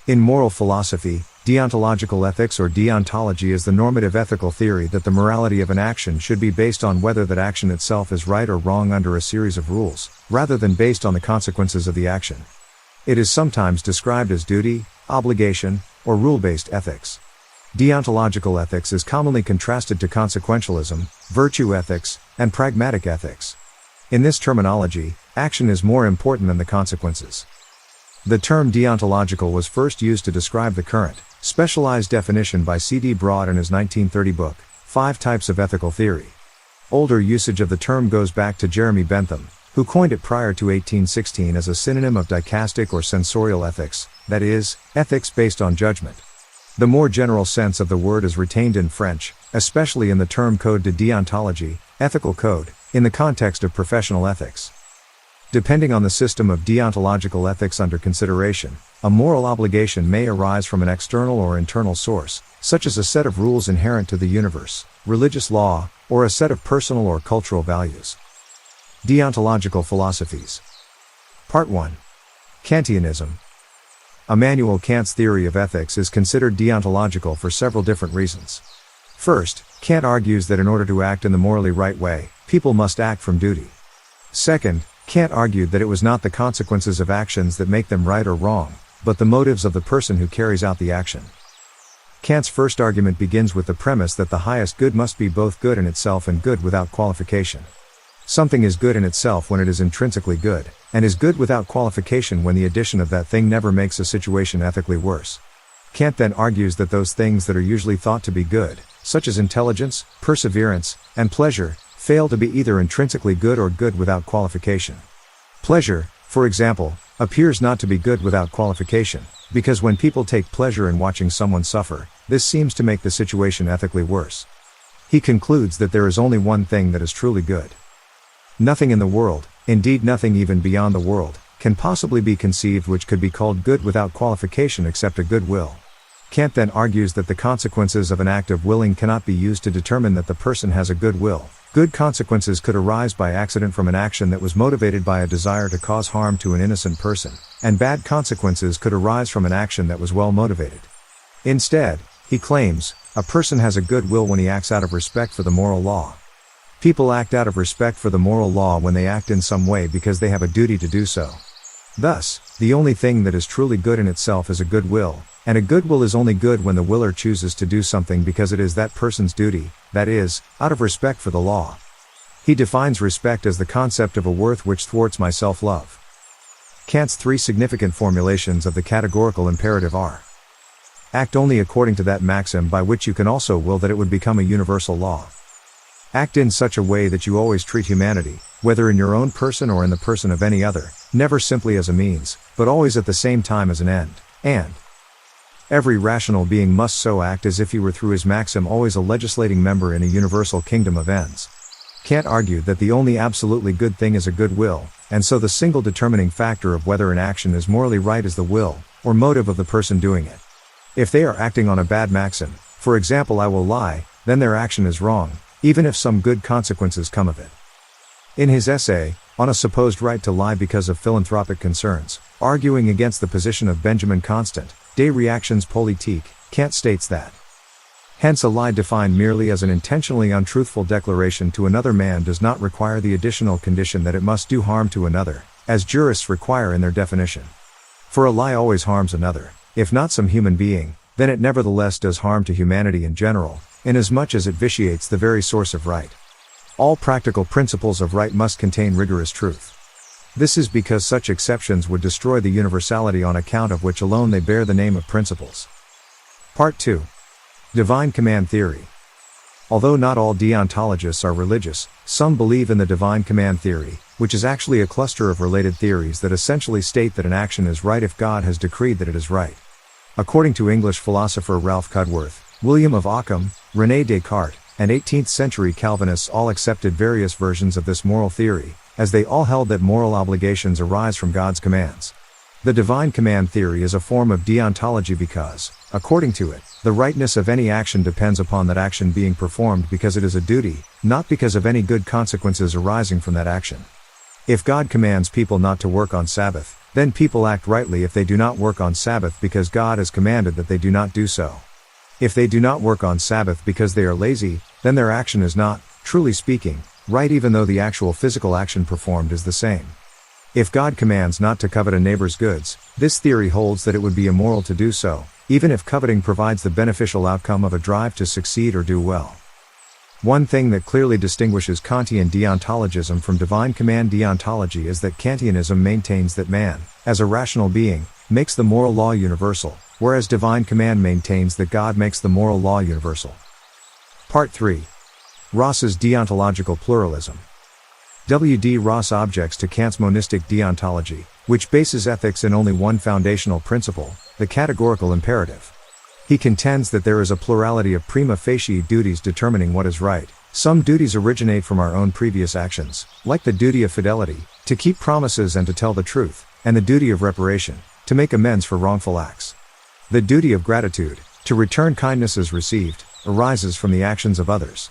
In moral philosophy, deontological ethics or deontology is the normative ethical theory that the morality of an action should be based on whether that action itself is right or wrong under a series of rules, rather than based on the consequences of the action. It is sometimes described as duty, obligation, or rule-based ethics. Deontological ethics is commonly contrasted to consequentialism, virtue ethics, and pragmatic ethics. In this terminology, action is more important than the consequences. The term deontological was first used to describe the current, specialized definition by C.D. Broad in his 1930 book, 5 Types of Ethical Theory. Older usage of the term goes back to Jeremy Bentham, who coined it prior to 1816 as a synonym of dicastic or sensorial ethics, that is, ethics based on judgment. The more general sense of the word is retained in French, especially in the term code de déontologie, ethical code, in the context of professional ethics. Depending on the system of deontological ethics under consideration, a moral obligation may arise from an external or internal source, such as a set of rules inherent to the universe, religious law, or a set of personal or cultural values. Deontological philosophies. Part 1. Kantianism. Immanuel Kant's theory of ethics is considered deontological for several different reasons. First, Kant argues that in order to act in the morally right way, people must act from duty. Second, Kant argued that it was not the consequences of actions that make them right or wrong, but the motives of the person who carries out the action. Kant's first argument begins with the premise that the highest good must be both good in itself and good without qualification. Something is good in itself when it is intrinsically good, and is good without qualification when the addition of that thing never makes a situation ethically worse. Kant then argues that those things that are usually thought to be good, such as intelligence, perseverance, and pleasure, fail to be either intrinsically good or good without qualification. Pleasure, for example, appears not to be good without qualification, because when people take pleasure in watching someone suffer, this seems to make the situation ethically worse. He concludes that there is only one thing that is truly good. Nothing in the world, indeed nothing even beyond the world, can possibly be conceived which could be called good without qualification except a good will. Kant then argues that the consequences of an act of willing cannot be used to determine that the person has a good will. Good consequences could arise by accident from an action that was motivated by a desire to cause harm to an innocent person, and bad consequences could arise from an action that was well motivated. Instead, he claims, a person has a good will when he acts out of respect for the moral law. People act out of respect for the moral law when they act in some way because they have a duty to do so. Thus, the only thing that is truly good in itself is a good will, and a good will is only good when the willer chooses to do something because it is that person's duty, that is, out of respect for the law. He defines respect as the concept of a worth which thwarts my self-love. Kant's 3 significant formulations of the categorical imperative are: act only according to that maxim by which you can also will that it would become a universal law. Act in such a way that you always treat humanity, whether in your own person or in the person of any other, never simply as a means, but always at the same time as an end, and every rational being must so act as if he were through his maxim always a legislating member in a universal kingdom of ends. Kant argued that the only absolutely good thing is a good will, and so the single determining factor of whether an action is morally right is the will, or motive of the person doing it. If they are acting on a bad maxim, for example I will lie, then their action is wrong, even if some good consequences come of it. In his essay, on a supposed right to lie because of philanthropic concerns, arguing against the position of Benjamin Constant, Des Reactions Politiques, Kant states that, hence a lie defined merely as an intentionally untruthful declaration to another man does not require the additional condition that it must do harm to another, as jurists require in their definition. For a lie always harms another, if not some human being, then it nevertheless does harm to humanity in general, inasmuch as it vitiates the very source of right. All practical principles of right must contain rigorous truth. This is because such exceptions would destroy the universality on account of which alone they bear the name of principles. Part 2. Divine Command Theory. Although not all deontologists are religious, some believe in the divine command theory, which is actually a cluster of related theories that essentially state that an action is right if God has decreed that it is right. According to English philosopher Ralph Cudworth, William of Ockham, René Descartes, and 18th-century Calvinists all accepted various versions of this moral theory, as they all held that moral obligations arise from God's commands. The divine command theory is a form of deontology because, according to it, the rightness of any action depends upon that action being performed because it is a duty, not because of any good consequences arising from that action. If God commands people not to work on Sabbath, then people act rightly if they do not work on Sabbath because God has commanded that they do not do so. If they do not work on Sabbath because they are lazy, then their action is not, truly speaking, right even though the actual physical action performed is the same. If God commands not to covet a neighbor's goods, this theory holds that it would be immoral to do so, even if coveting provides the beneficial outcome of a drive to succeed or do well. One thing that clearly distinguishes Kantian deontologism from divine command deontology is that Kantianism maintains that man, as a rational being, makes the moral law universal, whereas divine command maintains that God makes the moral law universal. Part 3. Ross's deontological pluralism. W. D. Ross objects to Kant's monistic deontology, which bases ethics in only one foundational principle, the categorical imperative. He contends that there is a plurality of prima facie duties determining what is right. Some duties originate from our own previous actions, like the duty of fidelity, to keep promises and to tell the truth, and the duty of reparation, to make amends for wrongful acts. The duty of gratitude, to return kindnesses received, arises from the actions of others.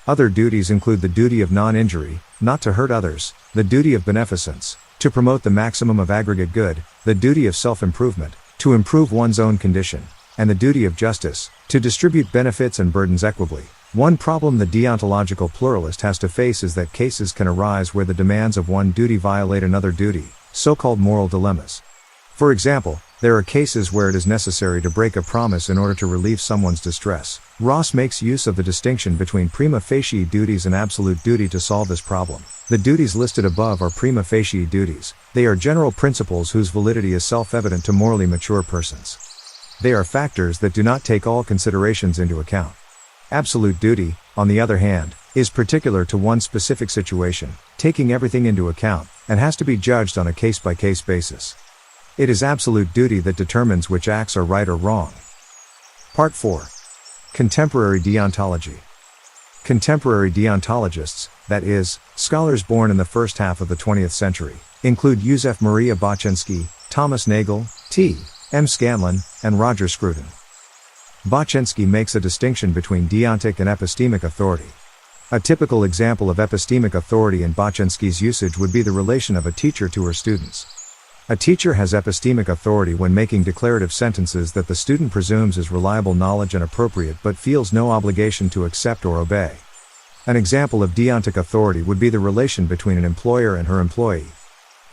Other duties include the duty of non-injury, not to hurt others, the duty of beneficence, to promote the maximum of aggregate good, the duty of self-improvement, to improve one's own condition, and the duty of justice, to distribute benefits and burdens equitably. One problem the deontological pluralist has to face is that cases can arise where the demands of one duty violate another duty, so-called moral dilemmas. For example, there are cases where it is necessary to break a promise in order to relieve someone's distress. Ross makes use of the distinction between prima facie duties and absolute duty to solve this problem. The duties listed above are prima facie duties. They are general principles whose validity is self-evident to morally mature persons. They are factors that do not take all considerations into account. Absolute duty, on the other hand, is particular to one specific situation, taking everything into account, and has to be judged on a case-by-case basis. It is absolute duty that determines which acts are right or wrong. Part 4. Contemporary deontology. Contemporary deontologists, that is, scholars born in the first half of the 20th century, include Józef Maria Bochenski, Thomas Nagel, T. M. Scanlon, and Roger Scruton. Bochenski makes a distinction between deontic and epistemic authority. A typical example of epistemic authority in Bochenski's usage would be the relation of a teacher to her students. A teacher has epistemic authority when making declarative sentences that the student presumes is reliable knowledge and appropriate but feels no obligation to accept or obey. An example of deontic authority would be the relation between an employer and her employee.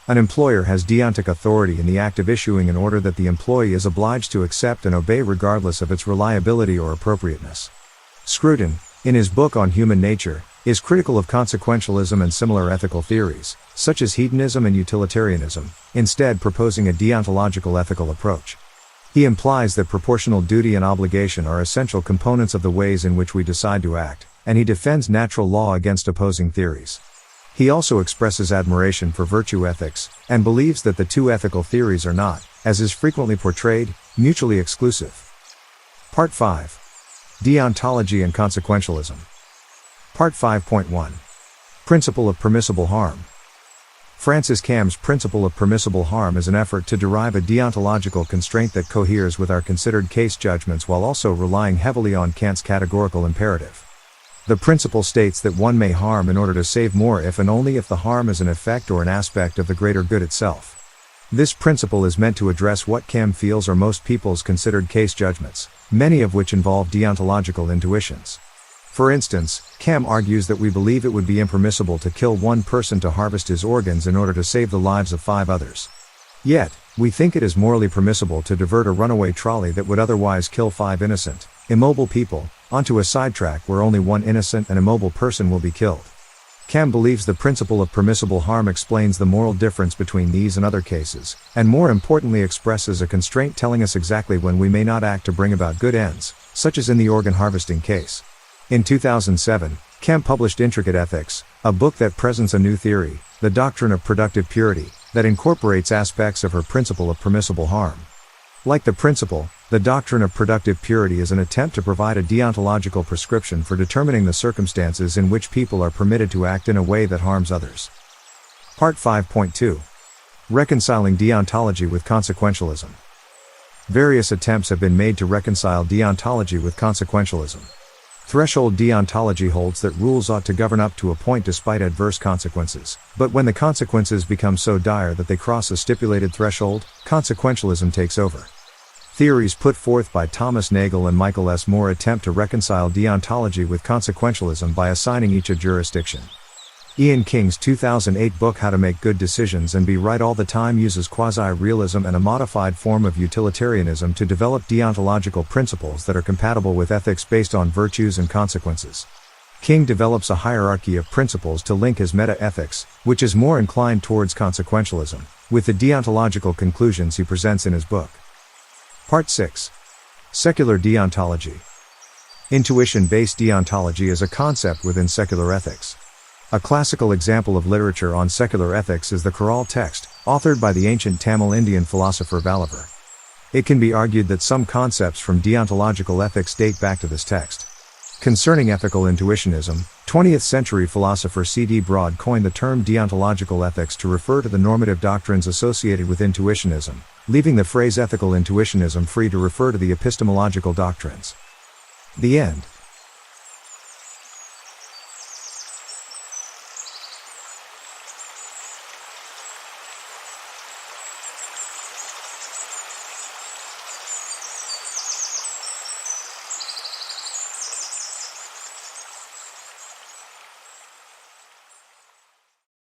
An employer has deontic authority in the act of issuing an order that the employee is obliged to accept and obey regardless of its reliability or appropriateness. Scruton, in his book on human nature, is critical of consequentialism and similar ethical theories, such as hedonism and utilitarianism, instead proposing a deontological ethical approach. He implies that proportional duty and obligation are essential components of the ways in which we decide to act, and he defends natural law against opposing theories. He also expresses admiration for virtue ethics, and believes that the two ethical theories are not, as is frequently portrayed, mutually exclusive. Part 5. Deontology and Consequentialism. Part 5.1. Principle of Permissible Harm. Francis Cam's principle of permissible harm is an effort to derive a deontological constraint that coheres with our considered case judgments while also relying heavily on Kant's categorical imperative. The principle states that one may harm in order to save more if and only if the harm is an effect or an aspect of the greater good itself. This principle is meant to address what Cam feels are most people's considered case judgments, many of which involve deontological intuitions. For instance, Cam argues that we believe it would be impermissible to kill one person to harvest his organs in order to save the lives of 5 others. Yet, we think it is morally permissible to divert a runaway trolley that would otherwise kill 5 innocent, immobile people, onto a sidetrack where only one innocent and immobile person will be killed. Cam believes the principle of permissible harm explains the moral difference between these and other cases, and more importantly expresses a constraint telling us exactly when we may not act to bring about good ends, such as in the organ harvesting case. In 2007, Cam published Intricate Ethics, a book that presents a new theory, the doctrine of productive purity, that incorporates aspects of her principle of permissible harm. Like the principle, the doctrine of productive purity is an attempt to provide a deontological prescription for determining the circumstances in which people are permitted to act in a way that harms others. Part 5.2. Reconciling deontology with consequentialism. Various attempts have been made to reconcile deontology with consequentialism. Threshold deontology holds that rules ought to govern up to a point despite adverse consequences, but when the consequences become so dire that they cross a stipulated threshold, consequentialism takes over. Theories put forth by Thomas Nagel and Michael S. Moore attempt to reconcile deontology with consequentialism by assigning each a jurisdiction. Ian King's 2008 book How to Make Good Decisions and Be Right All the Time uses quasi-realism and a modified form of utilitarianism to develop deontological principles that are compatible with ethics based on virtues and consequences. King develops a hierarchy of principles to link his meta-ethics, which is more inclined towards consequentialism, with the deontological conclusions he presents in his book. Part 6. Secular deontology. Intuition-based deontology is a concept within secular ethics. A classical example of literature on secular ethics is the Chorale text, authored by the ancient Tamil Indian philosopher Vallabhar. It can be argued that some concepts from deontological ethics date back to this text. Concerning ethical intuitionism, 20th century philosopher C.D. Broad coined the term deontological ethics to refer to the normative doctrines associated with intuitionism, leaving the phrase ethical intuitionism free to refer to the epistemological doctrines. The end.